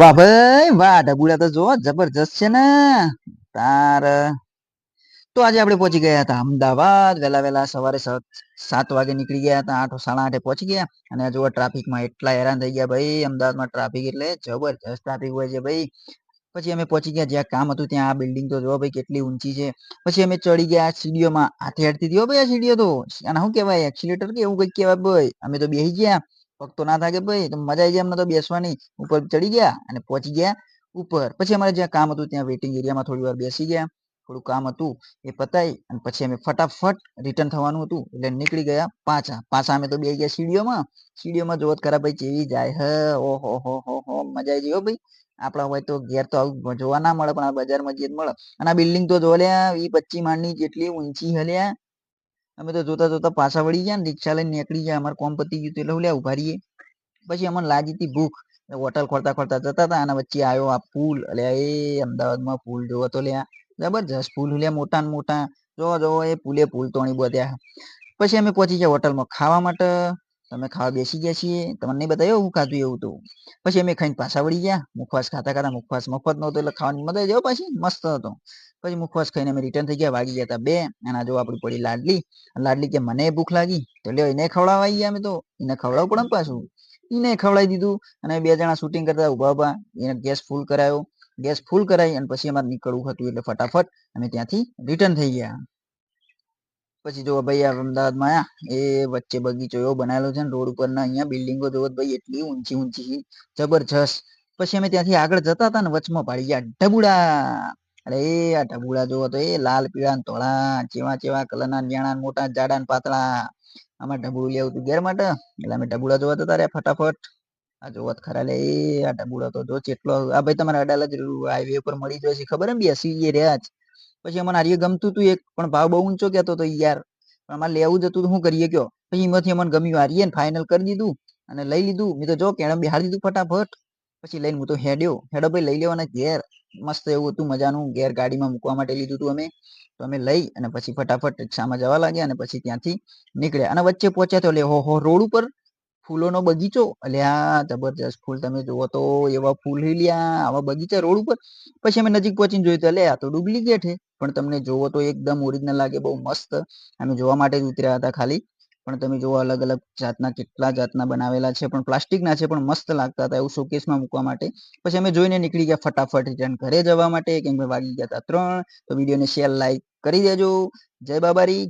વાહ ભાઈ વાહ, ઢબુડા તો જો જબરજસ્ત છે ને તાર. તો આજે આપણે પહોંચી ગયા હતા અમદાવાદ વહેલા વહેલા સવારે 7 વાગે નીકળી ગયા હતા, 8 સાડા 8 પહોંચી ગયા. અને જો ટ્રાફિકમાં એટલા હેરાન થઈ ગયા ભાઈ, અમદાવાદમાં ટ્રાફિક એટલે જબરજસ્ત ટ્રાફિક હોય છે ભાઈ. પછી અમે પહોંચી ગયા જ્યાં કામ હતું ત્યાં. આ બિલ્ડિંગ તો જો ભાઈ કેટલી ઊંચી છે. પછી અમે ચડી ગયા સીડીઓમાં, હાથે હેડતી હતી ભાઈ આ સીડીઓ તો. અને શું કહેવાય, એક્સિલેટર કે એવું કઈક કહેવાય ભાઈ. અમે તો બેસી ગયા, પગ તો ના થાકે ભાઈ, તો મજા આવી જાય અમને તો બેસવાની. ઉપર ચડી ગયા અને પહોંચી ગયા ઉપર. પછી અમારે જ્યાં કામ હતું ત્યાં વેઇટિંગ એરિયામાં થોડી વાર બેસી ગયા. થોડું કામ હતું એ પતાઈ અને પછી અમે ફટાફટ રિટર્ન થવાનું હતું એટલે નીકળી ગયા પાછા. પાછા અમે તો બેસી ગયા સીડીઓમાં. સીડીઓમાં જોત ખરા ભાઈ જેવી જાય હ, ઓહો હો હો હો, મજા આવી ગઈ હો ભાઈ. આપણા હોય તો ઘેર તો આવું જોવા ના મળે, પણ આ બજારમાં જે મળે. અને આ બિલ્ડિંગ તો જો લ્યા, 25 માળની જેટલી ઊંચી હલ્યા. અમે તો જોતા જોતા પાછા વળી ગયા ને રિક્ષા લઈને નીકળી ગયા. અમારે કોમ પતી ગયું એટલે લ્યા ઉભા રહીએ. પછી અમને લાગી હતી ભૂખ. હોટલ ખોરતા ખોરતા જતા હતા અને વચ્ચે આવ્યો આ પુલ. અલ્યા એ અમદાવાદમાં પુલ જોવો તો લ્યા, જબરજસ્ત પુલ લ્યા, મોટા ને મોટા. જોવો જોવો એ પુલે પુલ તોણી બધ્યા. પછી અમે પહોંચી ગયા હોટલમાં ખાવા માટે. તમે ખાવા બેસી ગયા છીએ, તમને નહીં બતાવ્યું હું ખાધું એવું તો. પછી અમે ખાઈને પાછા વળી ગયા. મુખવાસ ખાતા ખાતા, મુખવાસ મફત નો હતો એટલે ખાવાની મજા આવી જાય પાછી, મસ્ત હતો. પછી મુખવાસ ખાઈને અમે રિટર્ન થઈ ગયા. વાગી ગયા હતા 2 અને જો આપડી પડી લાડલી. લાડલી કે મને ભૂખ લાગી તો લ્યો એને ખવડાવવા આવી ગયા. અમે તો એને ખવડાવવું પડે ને પાછું. એને ખવડાવી દીધું. અને 2 જણા શૂટિંગ કરતા ઉભા ઉભા એને ગેસ ફૂલ કરાયો. ગેસ ફૂલ કરાવી અને પછી અમારે નીકળવું હતું એટલે ફટાફટ અમે ત્યાંથી રિટર્ન થઈ ગયા. પછી જો ભાઈ અમદાવાદમાં આયા એ વચ્ચે બગીચો એવો બનાવેલો છે ને રોડ ઉપર ના, અહીંયા બિલ્ડિંગો જોવો ભાઈ એટલી ઊંચી ઊંચી જબરજસ્ત. પછી અમે ત્યાંથી આગળ જતા હતા ને વચમાં પાડી ગયા ઢબુડા. અરે એ આ ઢબુડા જોવો તો એ લાલ પીળા ધોળા ચેવા ચેવા કલરના ન્યાણા મોટા જાડા ને પાતળા. આમાં ઢબુડું લેવું હતું ઘેર માટે એટલે અમે ઢબુડા જોવા જતા રહ્યા ફટાફટ. આ જોવત ખરા લે એ આ ઢબુડો તો જો ચેટલો. આ ભાઈ તમારે અડાલજ હાઈવે ઉપર મળી જશે ખબર એમ, બેસી રહ્યા જ. પછી અમને હારીએ ગમતું હતું એક, પણ ભાવ બહુ ઊંચો કહેતો હતો યાર. પણ અમારે લેવું જ હતું તો શું કરીએ કયો. પછી એમાંથી અમને ગમ્યું, હારીએ ને ફાઇનલ કરી દીધું અને લઈ લીધું. મેં તો જો કેળમ બેહાડી દીધું ફટાફટ. પછી લઈને હું તો હેડ્યો. હેડો ભાઈ લઈ લેવાના ઘેર. મસ્ત એવું હતું મજાનું. ઘેર ગાડીમાં મૂકવા માટે લીધું હતું અમે. તો અમે લઈ અને પછી ફટાફટ રિક્ષામાં જવા લાગ્યા અને પછી ત્યાંથી નીકળ્યા. અને વચ્ચે પહોંચ્યા તો લે હો રોડ ઉપર ફૂલોનો બગીચો. અલ્યા જબરજસ્ત ફૂલ તમે જુઓ તો, એવા ફૂલ લ્યા આવા બગીચા રોડ ઉપર. પછી અમે નજીક પહોંચીને જોયું તો લે આ તો ડુપ્લિકેટ છે. પણ તમને જોવો તો એકદમ ઓરિજિનલ લાગે, બહુ મસ્ત. અમે જોવા માટે જ ઉતર્યા હતા ખાલી. પણ તમે જોવો અલગ અલગ જાતના કેટલા જાતના બનાવેલા છે, પણ પ્લાસ્ટિકના છે, પણ મસ્ત લાગતા હતા એવું શોકેસમાં મૂકવા માટે. પછી અમે જોઈને નીકળી ગયા ફટાફટ રિટર્ન ઘરે જવા માટે, કેમ કે વાગી ગયા હતા 3. તો વિડીયોને શેર લાઈક કરી દેજો. જય બાબારી.